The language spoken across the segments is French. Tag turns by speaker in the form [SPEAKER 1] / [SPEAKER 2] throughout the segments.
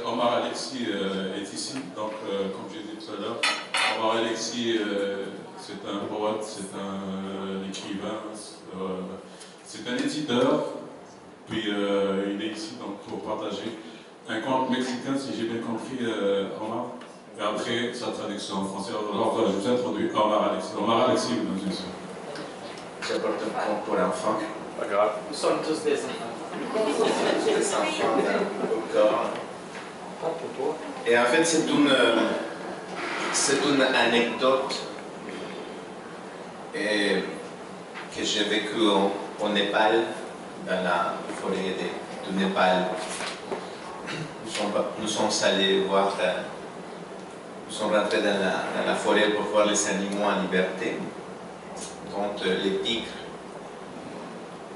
[SPEAKER 1] Omar Alexis est ici, donc comme j'ai dit tout à l'heure, Omar Alexis c'est un poète, c'est un écrivain, c'est un éditeur, puis il est ici donc pour partager un conte mexicain, si j'ai bien compris, Omar, et après sa traduction en français. Alors je vous introduis Omar Alexis. Omar Alexis, mesdames et messieurs.
[SPEAKER 2] J'apporte un conte pour l'enfant.
[SPEAKER 1] Pas grave.
[SPEAKER 3] Nous sommes tous des enfants.
[SPEAKER 2] Des enfants au corps. Et en fait, c'est une anecdote que j'ai vécue au Népal, dans la forêt du Népal. Nous sommes allés voir, nous sommes rentrés dans la forêt pour voir les animaux en liberté, dont les tigres.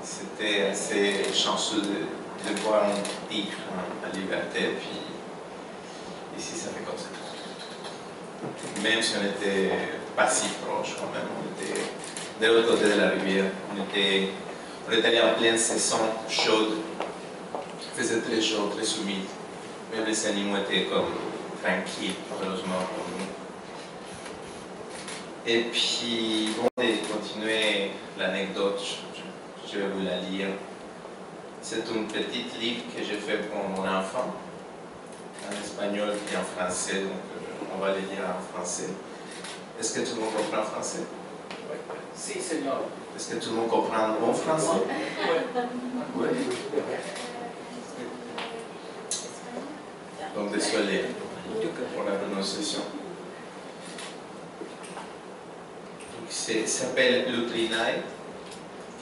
[SPEAKER 2] C'était assez chanceux de voir un tigre en liberté. Puis, ici, ça fait comme ça. Même si on n'était pas si proche, quand même, on était de l'autre côté de la rivière. On était allé en pleine saison chaude. Il faisait très chaud, très humide. Même les animaux étaient comme tranquilles, heureusement pour nous. Et puis, bon, de continuer l'anecdote, je vais vous la lire. C'est une petite livre que j'ai fait pour mon enfant, en espagnol et en français, donc on va les lire en français. Est-ce que tout le monde comprend le français?
[SPEAKER 3] Oui. Si, Seigneur.
[SPEAKER 2] Est-ce que tout le monde comprend le bon français? Oui. Donc désolé pour la prononciation. Ça s'appelle l'outrinaï,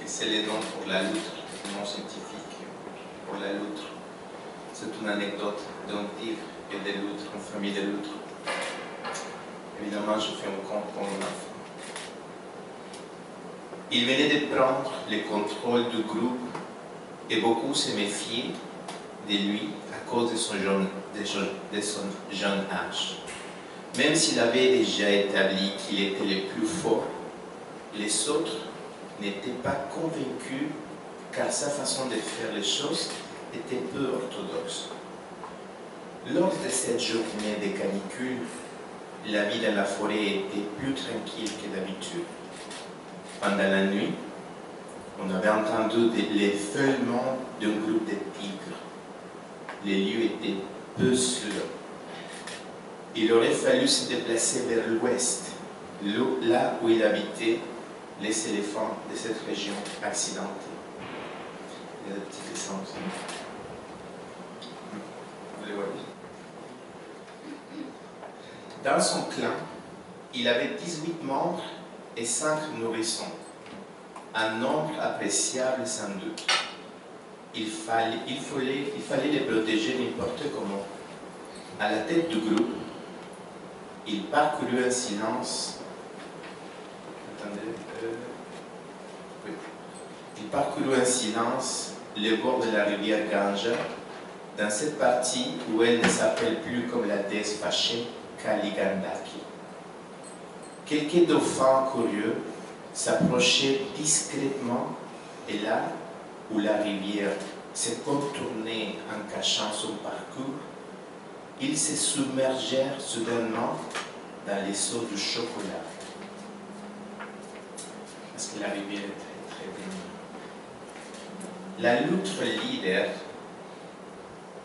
[SPEAKER 2] que c'est le nom pour la loutre, le nom scientifique pour la loutre. C'est une anecdote d'un tigre et de loutres, une famille de loutres. Évidemment, je fais un conte pour mon enfant. Il venait de prendre le contrôle du groupe et beaucoup se méfiaient de lui à cause de son jeune âge. Même s'il avait déjà établi qu'il était le plus fort, les autres n'étaient pas convaincus car sa façon de faire les choses était peu orthodoxe. Lors de cette journée de canicule, la vie dans la forêt était plus tranquille que d'habitude. Pendant la nuit, on avait entendu les feuillements d'un groupe de tigres. Les lieux étaient peu sûrs. Il aurait fallu se déplacer vers l'ouest, là où il habitait les éléphants de cette région accidentée. Il y a des petits dessins aussi. Vous les voyez? Dans son clan, il avait 18 membres et 5 nourrissons, un nombre appréciable sans doute. Il fallait les protéger n'importe comment. À la tête du groupe, il parcourut en silence. Il parcourut en silence les bords de la rivière Ganga, dans cette partie où elle ne s'appelle plus comme la déesse fâchée Kaligandaki. Quelques dauphins curieux s'approchaient discrètement et là où la rivière se contournait en cachant son parcours, ils se submergèrent soudainement dans les seaux de chocolat. Parce que la rivière est très baignée. La loutre leader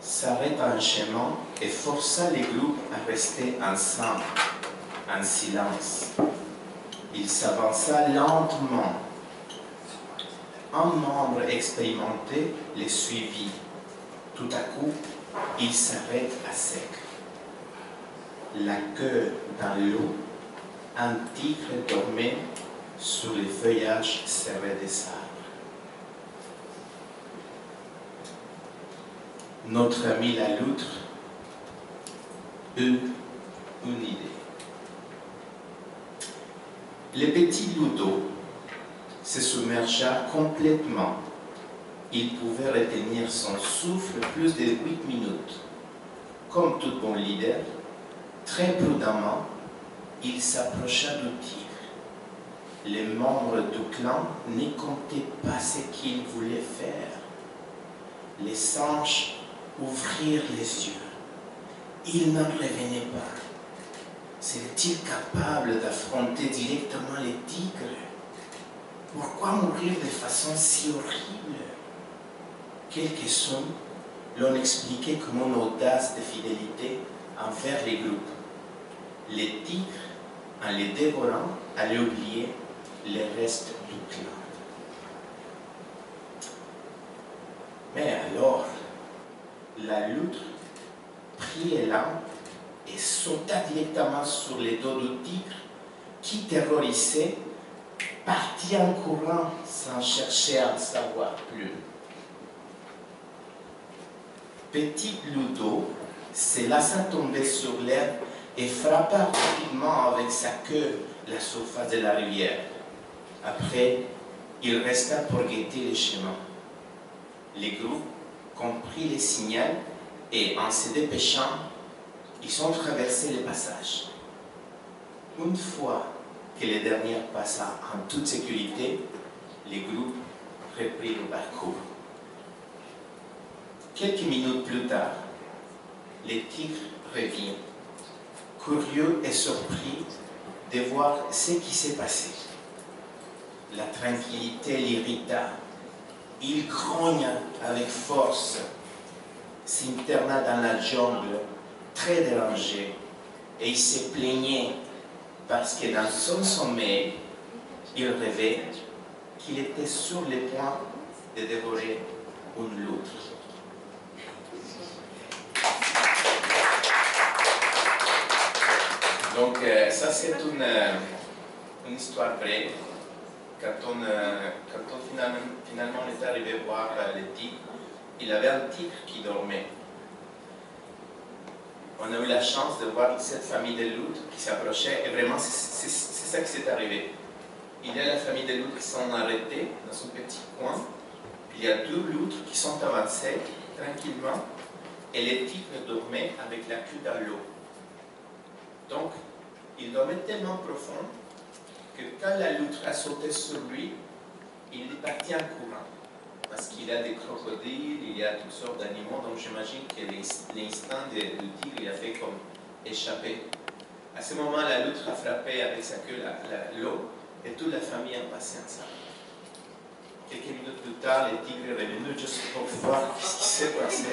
[SPEAKER 2] s'arrêta en chemin et força les groupes à rester ensemble, en silence. Il s'avança lentement Un membre expérimenté les suivit. Tout à coup, il s'arrête à sec. La queue dans l'eau, un tigre dormait sur les feuillages serrés des arbres. Notre ami la loutre eut une idée. Le petit Ludo se submergea complètement. Il pouvait retenir son souffle plus de 8 minutes. Comme tout bon leader, très prudemment, il s'approcha du tigre. Les membres du clan ne comptaient pas ce qu'il voulait faire. Les singes ouvrirent les yeux. Il n'en revenait pas. Serait-il capable d'affronter directement les tigres? Pourquoi mourir de façon si horrible? Quelques-uns l'ont expliqué comme une audace de fidélité envers les groupes. Les tigres, en les dévorant, allaient oublier les restes du clan. Mais alors, la loutre prit élan et sauta directement sur les dos du tigre qui, terrorisé, partit en courant sans chercher à en savoir plus. Petit Ludo se laissa tomber sur l'herbe et frappa rapidement avec sa queue la surface de la rivière. Après, il resta pour guetter le chemin. Les groupes comprit les signaux et, en se dépêchant, ils ont traversé le passage. Une fois que les derniers passa en toute sécurité, les groupes reprirent le parcours. Quelques minutes plus tard, les tigres reviennent, curieux et surpris de voir ce qui s'est passé. La tranquillité l'irrita. Il grogna avec force, s'interna dans la jungle, très dérangé, et il se plaignait parce que dans son sommeil, il rêvait qu'il était sur le point de dévorer une loutre. Donc ça c'est une histoire vraie. Quand on finalement est arrivé voir les tigres, il avait un tigre qui dormait. On a eu la chance de voir cette famille de loutres qui s'approchait et vraiment c'est ça qui s'est arrivé. Il y a la famille de loutres qui sont arrêtées dans un petit coin. Il y a 2 loutres qui sont avancées tranquillement et les tigres dormaient avec la queue dans l'eau. Donc, il dormait tellement profond que quand la loutre a sauté sur lui, il est parti en courant. Parce qu'il y a des crocodiles, il y a toutes sortes d'animaux, donc j'imagine que l'instinct du tigre, il a fait comme échapper. À ce moment, la loutre a frappé avec sa queue l'eau et toute la famille a passé ensemble. Quelques minutes plus tard, le tigre est revenu juste pour voir ce qui s'est passé.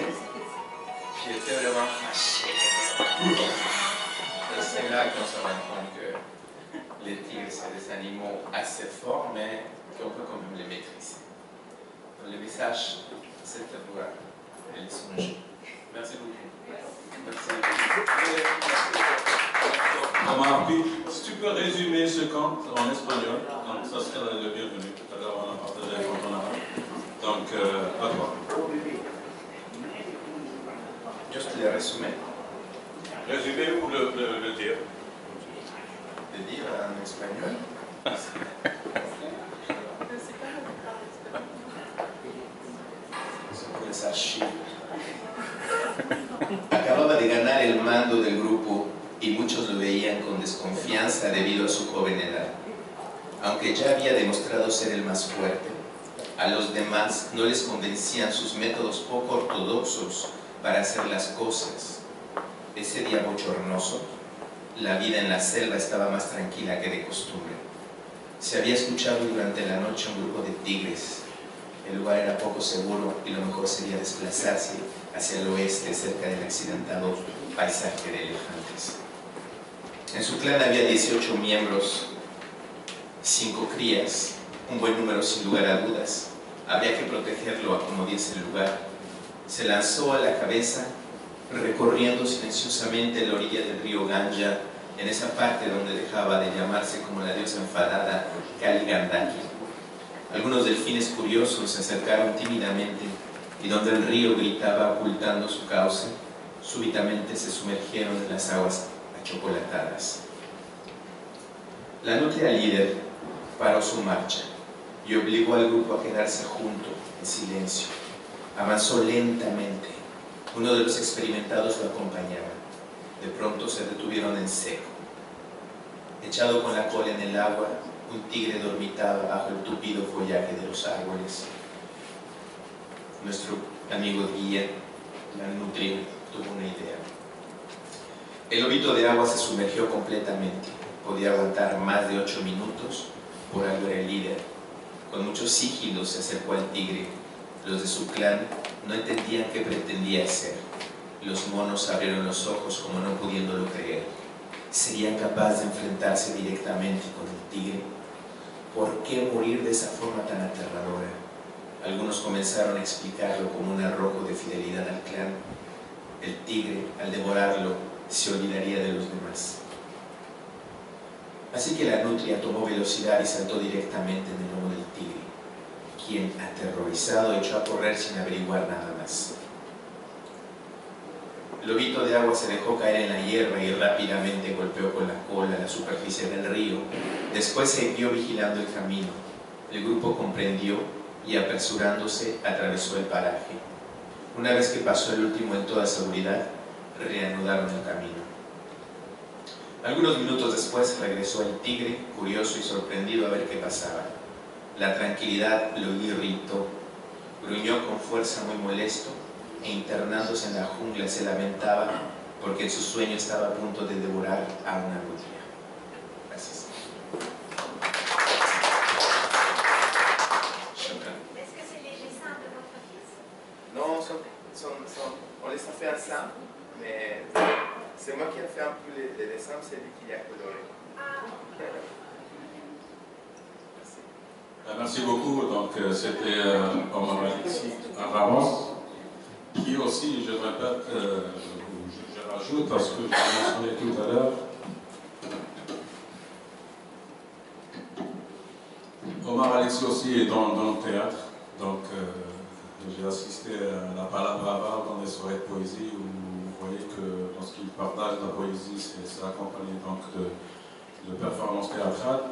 [SPEAKER 2] Puis il était vraiment fâché. Et c'est là qu'on se rend compte que les tigres, c'est des animaux assez forts, mais qu'on peut quand même les maîtriser. Donc, le message, c'est de voir et les songer. Merci beaucoup.
[SPEAKER 1] Omar, si tu peux résumer ce conte en espagnol, donc ça serait le bienvenu. Tout à l'heure, on a partagé le conte en arabe. Donc, à toi.
[SPEAKER 2] Juste le résumé.
[SPEAKER 1] Résumer ou le dire?
[SPEAKER 2] Le dire en espagnol. Les archives. Acababa de ganar el mando del grupo y muchos lo veían con desconfianza debido a su joven edad. Aunque ya había demostrado ser el más fuerte, a los demás no les convencían sus métodos poco ortodoxos para hacer las cosas. Ese día bochornoso, la vida en la selva estaba más tranquila que de costumbre. Se había escuchado durante la noche un grupo de tigres. El lugar era poco seguro y lo mejor sería desplazarse hacia el oeste cerca del accidentado paisaje de elefantes. En su clan había 18 miembros, 5 crías, un buen número sin lugar a dudas, habría que protegerlo como dice el lugar. Se lanzó a la cabeza, recorriendo silenciosamente la orilla del río Ganga, en esa parte donde dejaba de llamarse como la diosa enfadada Kali Gandaki. Algunos delfines curiosos se acercaron tímidamente y donde el río gritaba ocultando su cauce, súbitamente se sumergieron en las aguas achocolatadas. La nutria líder paró su marcha y obligó al grupo a quedarse junto, en silencio. Avanzó lentamente. Uno de los experimentados lo acompañaba. De pronto se detuvieron en seco. Echado con la cola en el agua, un tigre dormitaba bajo el tupido follaje de los árboles. Nuestro amigo guía, la nutria, tuvo una idea. El lobito de agua se sumergió completamente. Podía aguantar más de 8 minutos, por algo era el líder. Con mucho sigilo se acercó al tigre. Los de su clan no entendían qué pretendía hacer. Los monos abrieron los ojos como no pudiéndolo creer. ¿Sería capaz de enfrentarse directamente con el tigre? ¿Por qué morir de esa forma tan aterradora? Algunos comenzaron a explicarlo como un arrojo de fidelidad al clan. El tigre, al devorarlo, se olvidaría de los demás. Así que la nutria tomó velocidad y saltó directamente en el lomo del tigre, quien, aterrorizado, echó a correr sin averiguar nada más. El lobito de agua se dejó caer en la hierba y rápidamente golpeó con la cola la superficie del río. Después se vio vigilando el camino. El grupo comprendió y, apresurándose, atravesó el paraje. Una vez que pasó el último en toda seguridad, reanudaron el camino. Algunos minutos después regresó el tigre, curioso y sorprendido a ver qué pasaba. La tranquilidad lo irritó. Gruñó con fuerza muy molesto e internándose en la jungla se lamentaba porque en su sueño estaba a punto de devorar a una nutria. Gracias.
[SPEAKER 4] Est-ce que c'est les dessins de votre fils?
[SPEAKER 5] Non, on les a fait ensemble, mais c'est moi qui ai fait un peu les dessins, c'est lui qui a coloré.
[SPEAKER 1] Merci beaucoup. Donc, c'était Omar Alexis Ramos, qui aussi, je répète, je rajoute parce que je l'ai mentionné tout à l'heure. Omar Alexis aussi est dans le théâtre. Donc, j'ai assisté à la Palabrava dans des soirées de poésie où vous voyez que lorsqu'il partage la poésie, c'est accompagné donc de performances théâtrales.